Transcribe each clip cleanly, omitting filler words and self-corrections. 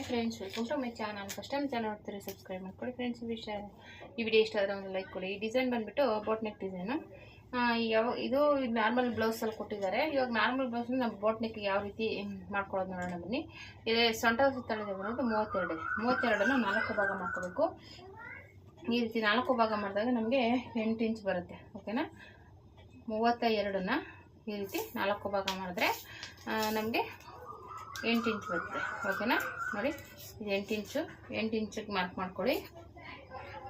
Friends, welcome to my channel. First time channel ನೋಡ್ತೀರಿ subscribe ಮಾಡ್ಕೊಳ್ಳಿ friends. ಈ video ಇಷ್ಟ ಆದರೆ ಒಂದು ಲೈಕ್ ಕೊಡಿ. ಈ ಡಿಸೈನ್ ಬಂದುಬಿಟ್ಟು ಬೋಟ್ ನೆಕ್ ಡಿಸೈನು. ಇದು ನಾರ್ಮಲ್ ಬ್ಲೌಸಲ್ಲಿ ಕೊಟ್ಟಿದ್ದಾರೆ. ಇವಾಗ ನಾರ್ಮಲ್ ಬ್ಲೌಸ್ನ ನಮ್ಮ ಬೋಟ್ ನೆಕ್ ಯಾವ ರೀತಿ ಮಾಡ್ಕೊಳ್ಳೋದು ನೋಡೋಣ ಬನ್ನಿ. ಇದು ಸೊಂಟ ಸುತ್ತಳತೆ ಬಂದ್ಬಿಟ್ಟು 32 4 ಭಾಗ ಮಾಡ್ಕೋಬೇಕು. ಈ ರೀತಿ 4 ಭಾಗ ಮಾಡಿದಾಗ ನಮಗೆ 8 ಇಂಚ್ ಬರುತ್ತೆ. ಓಕೆನಾ. 32ನ ಈ ರೀತಿ 4 ಭಾಗ ಮಾಡಿದ್ರೆ ನಮಗೆ 8 ಇಂಚ್ ಬರುತ್ತೆ. ಓಕೆನಾ. ನೋಡಿ, ಇದು 8 ಇಂಚಿಗೆ ಮಾರ್ಕ್ ಮಾಡ್ಕೊಳ್ಳಿ.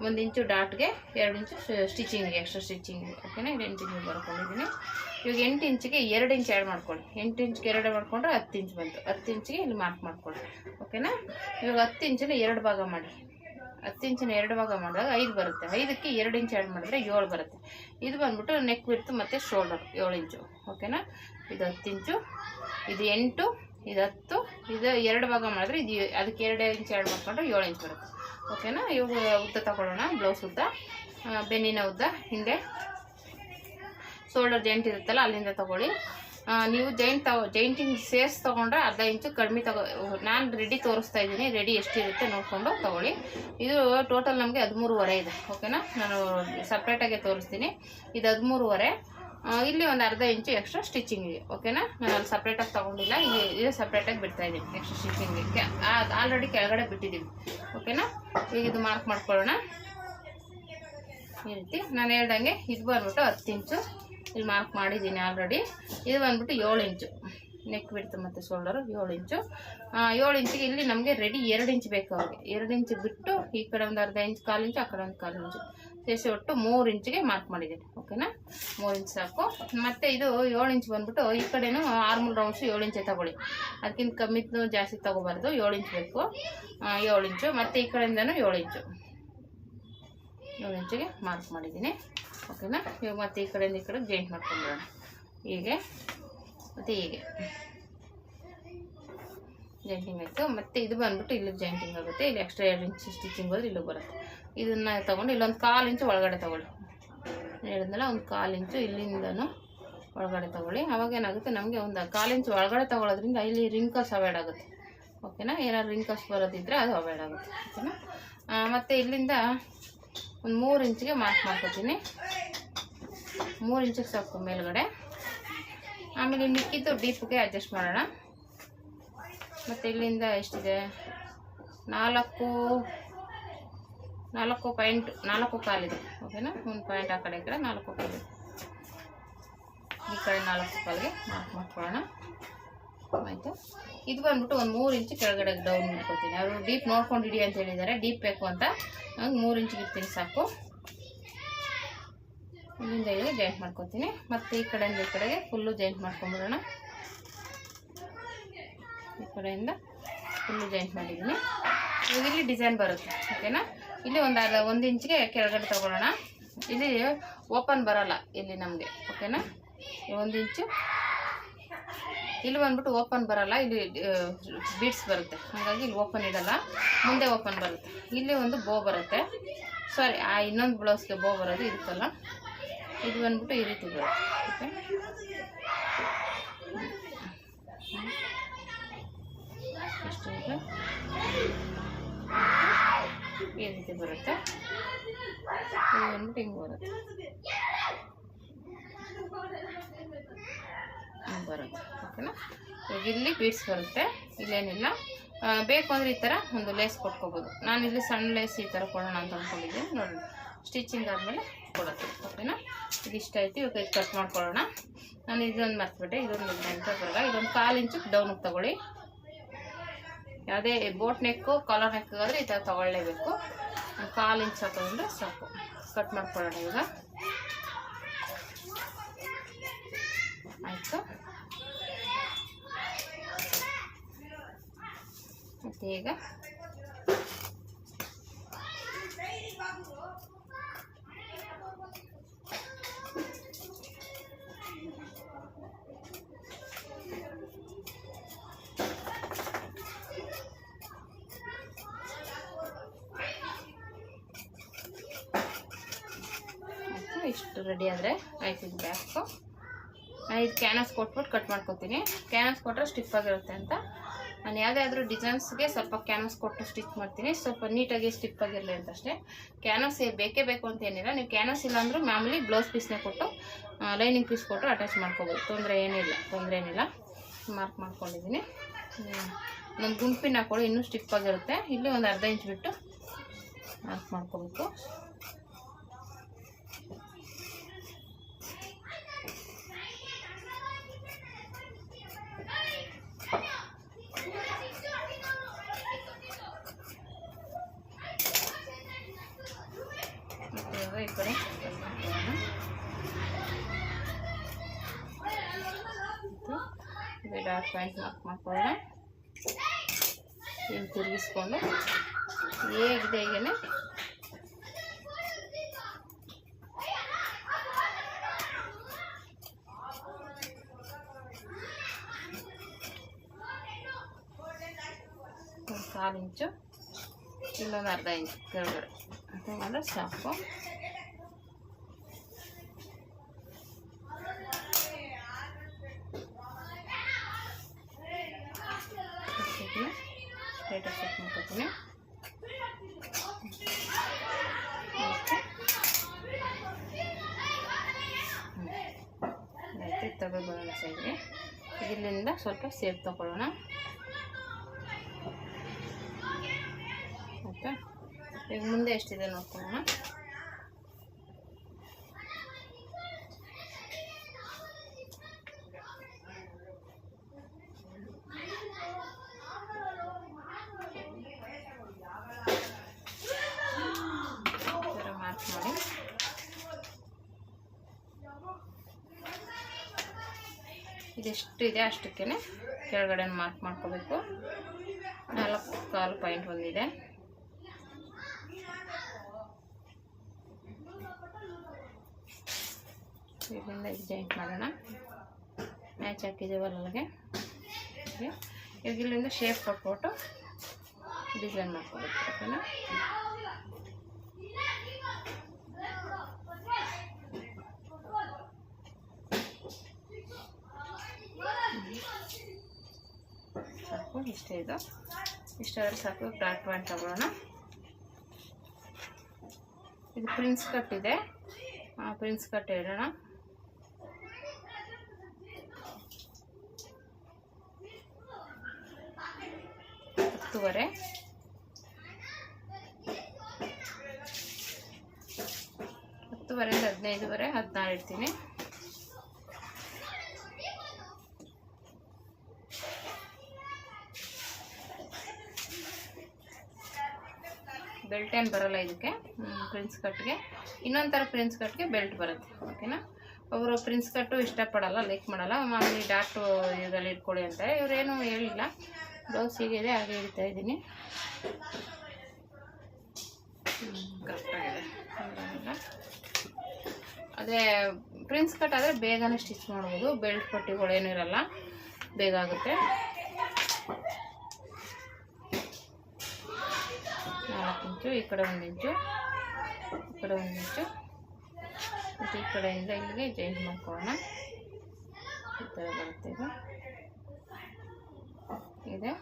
1 ಇಂಚು ಡಾಟ್ಗೆ, 2 ಇಂಚು ಸ್ಟಿಚಿಂಗಿಗೆ, ಎಕ್ಸ್ಟ್ರಾ ಸ್ಟಿಚಿಂಗಿಗೆ. ಓಕೆನಾ. 8 ಇಂಚಿಗೆ ಬರ್ಕೊಂಡಿದ್ದೀನಿ. ಇವಾಗ 8 ಇಂಚಿಗೆ 2 ಇಂಚ್ ಆ್ಯಡ್ ಮಾಡ್ಕೊಳ್ಳಿ. 8 ಇಂಚಿಗೆ 2 ಮಾಡ್ಕೊಂಡ್ರೆ 10 ಇಂಚ್ ಬಂತು. 10 ಇಂಚಿಗೆ ಇಲ್ಲಿ ಮಾರ್ಕ್ ಮಾಡ್ಕೊಳ್ಳಿ. ಓಕೆನಾ. ಇವಾಗ 10 ಇಂಚನ್ನ 2 ಭಾಗ ಮಾಡಿ. 10 ಇಂಚಿನ 2 ಭಾಗ ಮಾಡಿದಾಗ 5 ಬರುತ್ತೆ. 5ಕ್ಕೆ 2 ಇಂಚ್ ಆ್ಯಡ್ ಮಾಡಿದ್ರೆ 7 ಬರುತ್ತೆ. ಇದು ಬಂದ್ಬಿಟ್ಟು ನೆಕ್ ವಿಡ್ತ್ ಮತ್ತು ಶೋಲ್ಡರ್ 7 ಇಂಚು. ಓಕೆನಾ. ಇದು 10 ಇಂಚು, ಇದು 8, ಇದು 10, ಇದು 2 ಭಾಗ ಮಾಡಿದ್ರೆ ಇದು ಅದಕ್ಕೆ 2 ಇಂಚ್ ಆ್ಯಡ್ ಮಾಡ್ಕೊಂಡ್ರೆ 7 ಇಂಚ್ ಬರುತ್ತೆ. ಓಕೆನಾ. ಇವಾಗ ಉದ್ದ ತಗೊಳ್ಳೋಣ. ಬ್ಲೌಸ್ ಉದ್ದ, ಬೆನ್ನಿನ ಉದ್ದ, ಹಿಂದೆ ಶೋಲ್ಡರ್ ಜಾಯಿಂಟ್ ಇರುತ್ತಲ್ಲ ಅಲ್ಲಿಂದ ತಗೊಳ್ಳಿ. ನೀವು ಜೈಂಟಿಂಗ್ ಸೇರ್ಸ್ ತೊಗೊಂಡ್ರೆ ಅರ್ಧ ಇಂಚು ಕಡಿಮೆ ನಾನು ರೆಡಿ ತೋರಿಸ್ತಾ ಇದ್ದೀನಿ. ರೆಡಿ ಎಷ್ಟಿರುತ್ತೆ ನೋಡಿಕೊಂಡು ತೊಗೊಳ್ಳಿ. ಇದು ಟೋಟಲ್ ನಮಗೆ 13.5 ಇದೆ. ಓಕೆನಾ. ನಾನು ಸಪ್ರೇಟಾಗೆ ತೋರಿಸ್ತೀನಿ. ಇದು 13.5. ಇಲ್ಲಿ ಒಂದು ಅರ್ಧ ಇಂಚು ಎಕ್ಸ್ಟ್ರಾ ಸ್ಟಿಚಿಂಗಿಗೆ. ಓಕೆನಾ. ನಾನು ಅಲ್ಲಿ ಸಪ್ರೇಟಾಗಿ ತೊಗೊಂಡಿಲ್ಲ, ಇದು ಸಪ್ರೇಟಾಗಿ ಬಿಡ್ತಾ ಇದ್ದೀನಿ ಎಕ್ಸ್ಟ್ರಾ ಸ್ಟಿಚಿಂಗಿಗೆ. ಆಲ್ರೆಡಿ ಕೆಳಗಡೆ ಬಿಟ್ಟಿದ್ದೀವಿ. ಓಕೆನಾ. ಈಗ ಇದು ಮಾರ್ಕ್ ಮಾಡ್ಕೊಳ್ಳೋಣ. ಈ ರೀತಿ ನಾನು ಹೇಳ್ದಂಗೆ ಇದು ಬಂದ್ಬಿಟ್ಟು 10 ಇಂಚು ಇಲ್ಲಿ ಮಾರ್ಕ್ ಮಾಡಿದ್ದೀನಿ ಆಲ್ರೆಡಿ. ಇದು ಬಂದ್ಬಿಟ್ಟು 7 ಇಂಚು ನೆಕ್ ಬಿಡ್ತು ಮತ್ತು ಶೋಲ್ಡರು 7 ಇಂಚು. 7 ಇಂಚಿಗೆ ಇಲ್ಲಿ ನಮಗೆ ರೆಡಿ 2 ಇಂಚ್ ಬೇಕು. ಅವ್ರಿಗೆ 2 ಇಂಚ್ ಬಿಟ್ಟು ಈ ಕಡೆ ಒಂದು ಅರ್ಧ ಇಂಚ್, 1/4 ಇಂಚು, ಆ ಕಡೆ ಒಂದು 1/4 ಇಂಚು ಸೇರಿಸಿ ಒಟ್ಟು 3 ಇಂಚಿಗೆ ಮಾರ್ಕ್ ಮಾಡಿದ್ದೀನಿ. ಓಕೆನಾ. 3 ಇಂಚ್ ಸಾಕು. ಮತ್ತು ಇದು 7 ಇಂಚ್ ಬಂದ್ಬಿಟ್ಟು ಈ ಕಡೆನೂ ಆರ್ಮಲ್ ರೌಂಡ್ಸು 7 ಇಂಚೇ ತಗೊಳ್ಳಿ. ಅದಕ್ಕಿಂತ ಕಮ್ಮಿದ್ದು ಜಾಸ್ತಿ ತೊಗೋಬಾರ್ದು. 7 ಇಂಚ್ ಬೇಕು. 7 ಇಂಚು ಮತ್ತು ಈ ಕಡೆಯಿಂದನೂ 7 ಇಂಚು 7 ಇಂಚಿಗೆ ಮಾರ್ಕ್ ಮಾಡಿದ್ದೀನಿ. ಓಕೆನಾ. ಇವಾಗ ಮತ್ತೆ ಈ ಕಡೆಯಿಂದ ಈ ಕಡೆ ಜಾಯಿಂಟ್ ಮಾಡ್ಕೊಂಡ್ಬಿಡೋಣ. ಹೀಗೆ ಮತ್ತು ಹೀಗೆ ಜಾಯಿಂಟಿಂಗ್ ಆಯಿತು. ಮತ್ತು ಇದು ಬಂದ್ಬಿಟ್ಟು ಇಲ್ಲಿಗೆ ಜಾಯಿಂಟಿಂಗ್ ಆಗುತ್ತೆ. ಇಲ್ಲಿ ಎಕ್ಸ್ಟ್ರಾ 2 ಇಂಚ್ ಸ್ಟಿಚಿಂಗ್ ಹೋದ್ರೆ ಇಲ್ಲಿಗೆ ಬರುತ್ತೆ. ಇದನ್ನು ತೊಗೊಂಡು ಇಲ್ಲೊಂದು 1/4 ಇಂಚು ಒಳಗಡೆ ತೊಗೊಳ್ಳಿ. ಹೇಳಿದ್ನಲ್ಲ, ಒಂದು 1/4 ಇಂಚು ಇಲ್ಲಿಂದನೂ ಒಳಗಡೆ ತೊಗೊಳ್ಳಿ. ಅವಾಗ ಏನಾಗುತ್ತೆ, ನಮಗೆ ಒಂದು 1/4 ಇಂಚು ಒಳಗಡೆ ತೊಗೊಳೋದ್ರಿಂದ ಇಲ್ಲಿ ರಿಂಕಲ್ಸ್ ಅವಾಯ್ಡ್ ಆಗುತ್ತೆ. ಓಕೆನಾ. ಏನಾದ್ರು ರಿಂಕಲ್ಸ್ ಬರೋದಿದ್ರೆ ಅದು ಅವಾಯ್ಡ್ ಆಗುತ್ತೆ. ಓಕೆನಾ. ಮತ್ತು ಇಲ್ಲಿಂದ ಒಂದು 3 ಇಂಚಿಗೆ ಮಾರ್ಕ್ ಮಾಡ್ಕೊತೀನಿ. 3 ಇಂಚಿಗೆ ಸಾಕು ಮೇಲ್ಗಡೆ. ಆಮೇಲೆ ಮಿಕ್ಕಿದ್ದು ಡೀಪ್ಗೆ ಅಡ್ಜಸ್ಟ್ ಮಾಡೋಣ. ಮತ್ತು ಇಲ್ಲಿಂದ ಎಷ್ಟಿದೆ, 4.4 ಇದೆ. ಓಕೆನಾ. ಒಂದು ಪಾಯಿಂಟ್ ಆ ಕಡೆ ಈ ಕಡೆ 4 ಕಾಲು, ಈ ಕಡೆ 4 ಕಾಲಿಗೆ ಮಾರ್ಕ್ ಮಾಡ್ಕೊಳ್ಳೋಣ. ಆಯಿತು. ಇದು ಬಂದ್ಬಿಟ್ಟು ಒಂದು 3 ಇಂಚು ಕೆಳಗಡೆ ಡೌನ್ ಇಟ್ಕೊತೀನಿ. ಅವರು ಡೀಪ್ ನೋಡ್ಕೊಂಡು ಇಡಿ ಅಂತ ಹೇಳಿದ್ದಾರೆ. ಡೀಪ್ ಬೇಕು ಅಂತ ನಂಗೆ 3 ಇಂಚಿಗೆ ಇರ್ತೀನಿ ಸಾಕು. ಇಲ್ಲಿಂದ ಇಲ್ಲಿಗೆ ಜಾಯಿಂಟ್ ಮಾಡ್ಕೊತೀನಿ. ಮತ್ತು ಈ ಕಡೆಯಿಂದ ಈ ಕಡೆಗೆ ಫುಲ್ಲು ಜಾಯಿಂಟ್ ಮಾಡ್ಕೊಂಬಿಡೋಣ. ಈ ಕಡೆಯಿಂದ ಫುಲ್ಲು ಜಾಯಿಂಟ್ ಮಾಡಿದ್ದೀನಿ. ಇವಾಗ ಇಲ್ಲಿ ಡಿಸೈನ್ ಬರುತ್ತೆ. ಓಕೆನಾ. ಇಲ್ಲಿ ಒಂದು 1 ಇಂಚಿಗೆ ಕೆಳಗಡೆ ತೊಗೊಳ್ಳೋಣ. ಇಲ್ಲಿ ಓಪನ್ ಬರೋಲ್ಲ ಇಲ್ಲಿ ನಮಗೆ. ಓಕೆನಾ. 1 ಇಂಚು ಇಲ್ಲಿ ಬಂದ್ಬಿಟ್ಟು ಓಪನ್ ಬರೋಲ್ಲ. ಇಲ್ಲಿ ಬೀಡ್ಸ್ ಬರುತ್ತೆ, ಹಾಗಾಗಿ ಇಲ್ಲಿ ಓಪನ್ ಇಡಲ್ಲ. ಮುಂದೆ ಓಪನ್ ಬರುತ್ತೆ. ಇಲ್ಲಿ ಒಂದು ಬೋ ಬರುತ್ತೆ. ಸಾರಿ, ಇನ್ನೊಂದು ಬ್ಲೌಸ್ಗೆ ಬೋ ಬರೋದು ಇದಕ್ಕಲ್ಲ. ಇದು ಬಂದ್ಬಿಟ್ಟು ಈ ರೀತಿ ಬರುತ್ತೆ. ಓಕೆ. ಎಷ್ಟು ಇದೆ, ಈ ರೀತಿ ಬರುತ್ತೆ. ಇದು ಬಂದ್ಬಿಟ್ಟು ಹಿಂಗೆ ಬರುತ್ತೆ, ಬರುತ್ತೆ. ಓಕೆನಾ. ಇವಾಗ ಇಲ್ಲಿ ಬೀಡ್ಸ್ ಬರುತ್ತೆ. ಇಲ್ಲೇನಿಲ್ಲ. ಬೇಕು ಅಂದರೆ ಈ ಥರ ಒಂದು ಲೇಸ್ ಕೊಟ್ಕೋಬೋದು. ನಾನು ಇಲ್ಲಿ ಸಣ್ಣ ಲೇಸ್ ಈ ಥರ ಕೊಡೋಣ ಅಂತ ಅಂದ್ಕೊಂಡಿದ್ದೀನಿ. ನೋಡಿ, ಸ್ಟಿಚಿಂಗ್ ಆದಮೇಲೆ ಕೊಡೋದು. ಓಕೆನಾ. ಇದಿಷ್ಟ ಆಯ್ತು. ಇವಾಗ ಇದು ಕಟ್ ಮಾಡ್ಕೊಳ್ಳೋಣ. ನಾನು ಇದೊಂದು ಮರ್ತ್ಬಿಟ್ಟೆ. ಇದೊಂದು ನೆನಪೇ ಬರಲ್ಲ. ಇದೊಂದು 1/4 ಇಂಚು ಡೌನಿಗೆ ತೊಗೊಳ್ಳಿ. ಯಾವುದೇ ಬೋಟ್ ನೆಕ್ಕು, ಕಾಲರ್ ನೆಕ್ ಆದರೆ ಈ ಥರ ತೊಗೊಳ್ಳೇಬೇಕು. 1/4 ಇಂಚ್ ತೊಗೊಂಡ್ರೆ ಸಾಕು. ಕಟ್ ಮಾಡ್ಕೊಳ್ಳೋಣ ಈಗ. ಆಯಿತು. ಮತ್ತು ಈಗ ಇಷ್ಟು ರೆಡಿ ಆದರೆ ಆಯ್ತು. ಇದು ಬ್ಯಾಕು. ಇದು ಕ್ಯಾನ್ವಾಸ್ ಕೊಟ್ಬಿಟ್ಟು ಕಟ್ ಮಾಡ್ಕೊತೀನಿ. ಕ್ಯಾನ್ವಾಸ್ ಕೊಟ್ಟರೆ ಸ್ಟಿಫ್ ಆಗಿರುತ್ತೆ ಅಂತ ನಾನು ಯಾವುದಾದ್ರೂ ಡಿಸೈನ್ಸ್ಗೆ ಸ್ವಲ್ಪ ಕ್ಯಾನ್ವಾಸ್ ಕೊಟ್ಟು ಸ್ಟಿಚ್ ಮಾಡ್ತೀನಿ, ಸ್ವಲ್ಪ ನೀಟಾಗಿ ಸ್ಟಿಪ್ಪಾಗಿರಲಿ ಅಂತ ಅಷ್ಟೇ. ಕ್ಯಾನ್ವಾಸ್ ಬೇಕೇ ಬೇಕು ಅಂತ ಏನಿಲ್ಲ, ನೀವು ಕ್ಯಾನ್ವಾಸ್ ಇಲ್ಲ ಅಂದರೂ ಮಾಮೂಲಿ ಬ್ಲೌಸ್ ಪೀಸ್ನೇ ಕೊಟ್ಟು ಲೈನಿಂಗ್ ಪೀಸ್ ಕೊಟ್ಟು ಅಟ್ಯಾಚ್ ಮಾಡ್ಕೋಬೋದು, ತೊಂದರೆ ಏನಿಲ್ಲ. ಮಾರ್ಕ್ ಮಾಡ್ಕೊಂಡಿದ್ದೀನಿ. ನಮ್ಮ ಗುಂಪಿನ ಹಾಕೊಳ್ಳಿ, ಇನ್ನೂ ಸ್ಟಿಪ್ಪಾಗಿರುತ್ತೆ. ಇಲ್ಲಿ ಒಂದು ಅರ್ಧ ಇಂಚ್ ಬಿಟ್ಟು ಮಾರ್ಕ್ ಮಾಡ್ಕೋಬೇಕು. ಈ ಕಡೆ ಡಾಟ್ ಪಾಯಿಂಟ್ ಮಾರ್ಕ್ ಮಾಡ್ಕೊಳ್ಳೋಣ. ಇಲ್ಲಿ ತಿರುಗಿಸ್ಕೊಂಡು ಹೇಗಿದೆ ಹೀಗೇನೆ ಒಂದು 1/4 ಇಂಚು, ಇಲ್ಲೊಂದು ಅರ್ಧ ಇಂಚು ಕೆಳಗಡೆ ಅಂದರೆ ಸಾಕು. ಸ್ಟ್ರೈಟಾಗಿ ಸೆಟ್ ಮಾಡ್ಕೊತೀನಿ. ಆಯ್ತು, ತಗೊಳ್ಳೋಣ ಸೈಡ್ಗೆ. ಇಲ್ಲಿಂದ ಸ್ವಲ್ಪ ಸೇಪ್ ತಗೊಳ್ಳೋಣ. ಓಕೆ, ಈಗ ಮುಂದೆ ಎಷ್ಟಿದೆ ನೋಡ್ಕೊಳ್ಳೋಣ. ಮಾರ್ಕ್ ಮಾಡಿ ಇದೆಷ್ಟು ಇದೆ ಅಷ್ಟಕ್ಕೆ ಕೆಳಗಡೆ ಮಾರ್ಕ್ ಮಾಡ್ಕೋಬೇಕು. 4/4 ಪಾಯಿಂಟ್ ಬಂದಿದೆ. ಇಲ್ಲಿಂದ ಜಾಯಿಂಟ್ ಮಾಡೋಣ. ಮ್ಯಾಚ್ ಹಾಕಿದ್ದೀವಲ್ಲ ಅಲ್ಲಿಗೆ. ಈಗ ಇಲ್ಲಿಂದ ಶೇಪ್ ಕೊಟ್ಬಿಟ್ಟು ಡಿಸೈನ್ ಮಾಡ್ಕೋಬೇಕು. ಓಕೆನಾ? ಸಾಕು, ಇಷ್ಟೇ ಇದು. ಇಷ್ಟಾದರೆ ಸಾಕು. ಡಾಟ್ ಪಾಯಿಂಟ್ ತಗೊಳ್ಳೋಣ. ಇದು ಪ್ರಿನ್ಸ್ ಕಟ್ ಇದೆ, ಪ್ರಿನ್ಸ್ ಕಟ್ ಇಡೋಣ. ಹತ್ತುವರೆ ಹತ್ತುವರೆಯಿಂದ 15ವರೆ 16 ಇಡ್ತೀನಿ. ಬೆಲ್ಟ್ ಏನು ಬರೋಲ್ಲ ಇದಕ್ಕೆ. ಪ್ರಿನ್ಸ್ ಕಟ್ಗೆ ಇನ್ನೊಂದು ಥರ ಪ್ರಿನ್ಸ್ ಕಟ್ಗೆ ಬೆಲ್ಟ್ ಬರುತ್ತೆ. ಓಕೆನಾ? ಒಬ್ಬರು ಪ್ರಿನ್ಸ್ ಕಟ್ಟು ಇಷ್ಟಪಡಲ್ಲ, ಲೈಕ್ ಮಾಡಲ್ಲ, ಮಾಮೂಲಿ ಡಾಟು ಇದರಲ್ಲಿ ಇಟ್ಕೊಳ್ಳಿ ಅಂತಾರೆ. ಇವರೇನು ಹೇಳಿಲ್ಲ, ಬ್ಲೌಸ್ ಹೀಗಿದೆ ಹಾಗೆ ಇಡ್ತಾ ಇದ್ದೀನಿ. ಕರೆಕ್ಟಾಗಿದೆ. ಅದೇ ಪ್ರಿನ್ಸ್ ಕಟ್ ಆದರೆ ಬೇಗನೆ ಸ್ಟಿಚ್ ಮಾಡ್ಬೋದು. ಬೆಲ್ಟ್ ಪಟ್ಟಿಗಳೇನು ಇರಲ್ಲ, ಬೇಗ ಆಗುತ್ತೆ. 4 ಇಂಚು, ಈ ಕಡೆ 1 ಇಂಚು, ಈ ಕಡೆ 1 ಇಂಚು, ಮತ್ತು ಈ ಕಡೆಯಿಂದ ಇಲ್ಲಿಗೆ ಜಾಯಿಂಟ್ ಮಾಡ್ಕೊಳ್ಳೋಣ. ಈ ಥರ ಬರುತ್ತೆ ಇದು. ಇದೆ.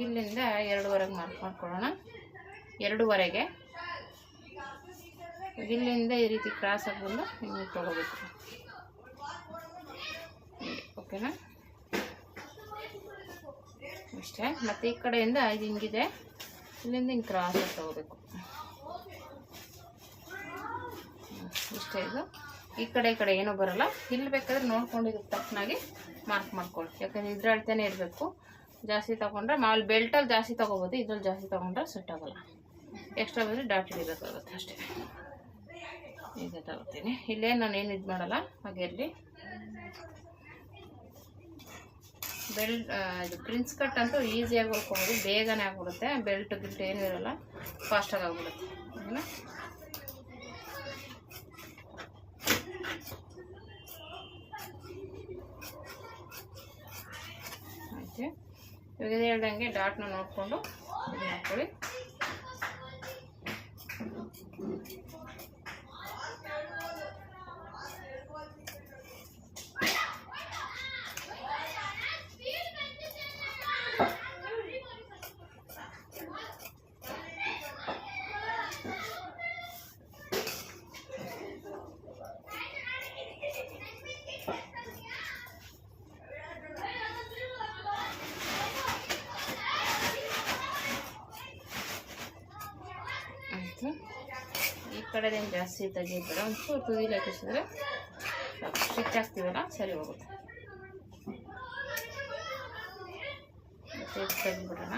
ಇಲ್ಲಿಂದ 2ವರೆಗೆ ಮಾರ್ಕ್ ಮಾಡ್ಕೊಳ್ಳೋಣ. 2ವರೆಗೆ ಇಲ್ಲಿಂದ ಈ ರೀತಿ ಕ್ರಾಸ್ ಆಗಿ ಬಂದು ಹಿಂಗೆ ತೊಗೋಬೇಕು. ಓಕೆನಾ? ಇಷ್ಟೇ. ಮತ್ತು ಈ ಕಡೆಯಿಂದ ಇದು ಹಿಂಗಿದೆ, ಇಲ್ಲಿಂದ ಹಿಂಗೆ ಕ್ರಾಸ್ ಆಗಿ ತೊಗೋಬೇಕು. ಇಷ್ಟೇ ಇದು. ಈ ಕಡೆ ಏನೂ ಬರೋಲ್ಲ. ಇಲ್ಲಿ ಬೇಕಾದ್ರೆ ನೋಡ್ಕೊಂಡು ಇದಕ್ಕೆ ತಕ್ಕನಾಗಿ ಮಾರ್ಕ್ ಮಾಡ್ಕೊಳ್ಳಿ. ಯಾಕಂದರೆ ಇದ್ರ ಅಳ್ತಾನೆ ಇರಬೇಕು. ಜಾಸ್ತಿ ತೊಗೊಂಡ್ರೆ ಮಾಮೂಲಿ ಬೆಲ್ಟಲ್ಲಿ ಜಾಸ್ತಿ ತೊಗೋಬೋದು, ಇದ್ರಲ್ಲಿ ಜಾಸ್ತಿ ತೊಗೊಂಡ್ರೆ ಸೆಟ್ ಆಗೋಲ್ಲ. ಎಕ್ಸ್ಟ್ರಾ ಬಂದರೆ ಡಾಟ್ ಹಿಡಿಬೇಕಾಗುತ್ತೆ ಅಷ್ಟೇ. ಈಗ ತಗೋತೀನಿ. ಇಲ್ಲೇ ನಾನೇನು ಇದು ಮಾಡಲ್ಲ, ಹಾಗೆ ಇರಲಿ. ಇದು ಪ್ರಿನ್ಸ್ ಕಟ್ ಅಂತೂ ಈಸಿಯಾಗಿ ಹೊಲ್ಕೊಬೋದು, ಬೇಗನೆ ಆಗಿಬಿಡುತ್ತೆ. ಬೆಲ್ಟ್ ಗಿಲ್ಟ್ ಏನೂ ಇರೋಲ್ಲ, ಫಾಸ್ಟಾಗಿ ಆಗಿಬಿಡುತ್ತೆ. ಓಕೆನಾ? ಆಯ್ತು. ಇವಾಗ ಹೇಳ್ದಂಗೆ ಡಾಟ್ನ ನೋಡಿಕೊಂಡು ಇದು ಮಾಡ್ಕೊಳ್ಳಿ. ಈ ಕಡೆದೇನು ಜಾಸ್ತಿ ತೆಗಿಬೇಡ, ಒಂಚೂರು ತುದಿಲಿ ಹಾಕಿಸಿದ್ರೆ ಸ್ಟಿಚ್ ಹಾಕ್ತೀವಲ್ಲ ಸರಿ ಹೋಗುತ್ತೆ. ತೆಗೆದ್ಬಿಡೋಣ.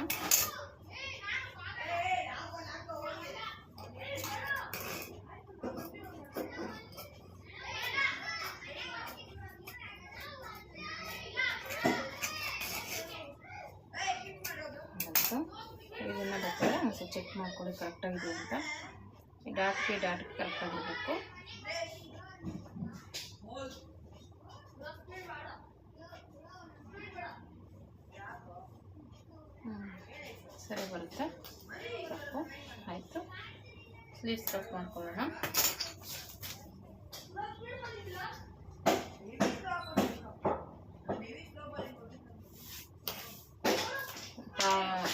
ಇದನ್ನು ಬೇಕಾದ್ರೆ ಒಂದ್ಸಲ ಚೆಕ್ ಮಾಡ್ಕೊಳ್ಳಿ ಕರೆಕ್ಟಾಗಿದೆ ಅಂತ. ಡಾಟ್ಗೆ ಕರೆಕ್ಟಾಗಿರಬೇಕು. ಸರಿ ಬರುತ್ತೆ. ಕಪ್ಪು ಆಯಿತು. ಸ್ಲೀವ್ಸ್ ಕಟ್ ಮಾಡ್ಕೊಳ್ಳೋಣ.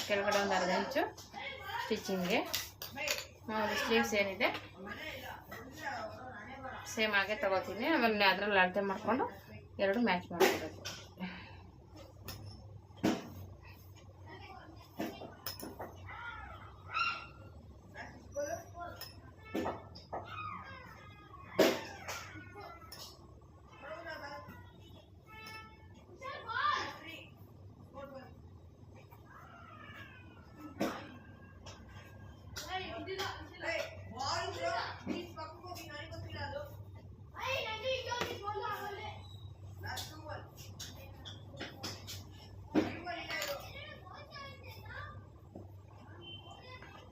ಕೆಳಗಡೆ ಒಂದು ಅರ್ಧ ಇಂಚು ಸ್ಟಿಚಿಂಗ್ಗೆ. ಸ್ಲೀವ್ಸ್ ಏನಿದೆ ಸೇಮ್ ಆಗೇ ತಗೋತೀನಿ. ಆಮೇಲೆ ಅದರಲ್ಲಿ ಅಳತೆ ಮಾಡಿಕೊಂಡು ಎರಡು ಮ್ಯಾಚ್ ಮಾಡ್ಕೋಬೇಕು.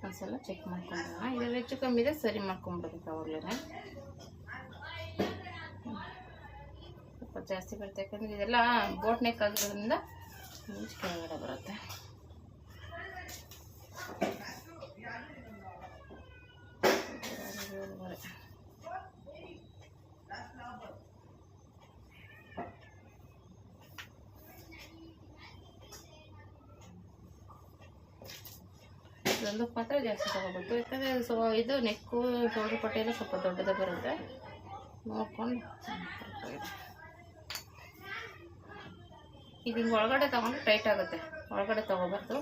ಒಂದ್ಸಲ ಚೆಕ್ ಮಾಡ್ಕೊಂಡ್ರೆ ಇದೆಲ್ಲ ಹೆಚ್ಚು ಕಮ್ಮಿ ಇದೆ, ಸರಿ ಮಾಡ್ಕೊಂಡ್ಬಿಡ್ಬೇಕು ಅವಾಗಲೇ. ಸ್ವಲ್ಪ ಜಾಸ್ತಿ ಬರುತ್ತೆ, ಯಾಕಂದರೆ ಇದೆಲ್ಲ ಬೋಟ್ ನೆಕ್ ಆಗಿರೋದ್ರಿಂದ ಕೆಳಗಡೆ ಬರುತ್ತೆ. ಇದೊಂದು ಪಾತ್ರ ಜಾಸ್ತಿ ತಗೋಬೇಕು, ಯಾಕಂದರೆ ಇದು ನೆಕ್ಕು ಶೋಲ್ಡರ್ ಪಟ್ಟಿ ಎಲ್ಲ ಸ್ವಲ್ಪ ದೊಡ್ಡದೇ ಬರುತ್ತೆ. ನೋಡ್ಕೊಂಡು ಇದು ಹಿಂಗೆ ಒಳಗಡೆ ತಗೊಂಡು ಟೈಟ್ ಆಗುತ್ತೆ, ಒಳಗಡೆ ತಗೋಬಾರ್ದು.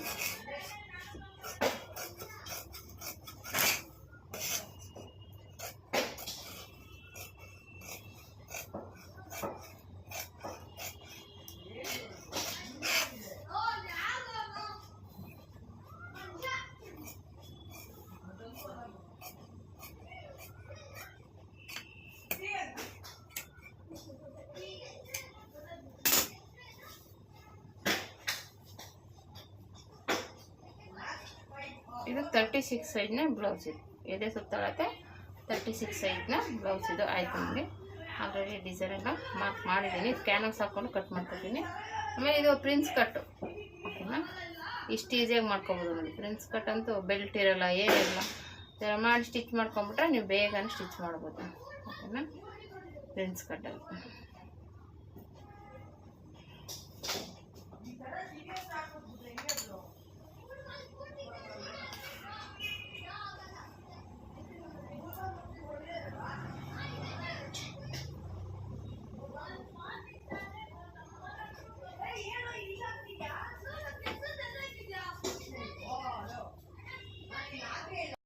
ಇದು 36 ಸೈಜ್ನ ಬ್ಲೌಸ್. ಇದು ಎದೆ ಸುತ್ತಳತೆ 36 ಸೈಜ್ನ ಬ್ಲೌಸ್. ಇದು ಆಯ್ತು. ನನಗೆ ಆಲ್ರೆಡಿ ಡಿಸೈನ್ ಎಲ್ಲ ಮಾರ್ಕ್ ಮಾಡಿದ್ದೀನಿ. ಕ್ಯಾನ್ವಾಸ್ ಹಾಕ್ಕೊಂಡು ಕಟ್ ಮಾಡ್ಕೊತೀನಿ. ಆಮೇಲೆ ಇದು ಪ್ರಿನ್ಸ್ ಕಟ್ಟು, ಓಕೆನಾ? ಇಷ್ಟು ಈಸಿಯಾಗಿ ಮಾಡ್ಕೊಬೋದು ನೋಡಿ. ಪ್ರಿನ್ಸ್ ಕಟ್ ಅಂತೂ ಬೆಲ್ಟ್ ಇರೋಲ್ಲ, ಏನಿರಲ್ಲ. ಇದೆಲ್ಲ ಮಾಡಿ ಸ್ಟಿಚ್ ಮಾಡ್ಕೊಂಬಿಟ್ರೆ ನೀವು ಬೇಗನೆ ಸ್ಟಿಚ್ ಮಾಡ್ಬೋದು, ಓಕೆನಾ? ಪ್ರಿನ್ಸ್ ಕಟ್ಟಲ್ಲಿ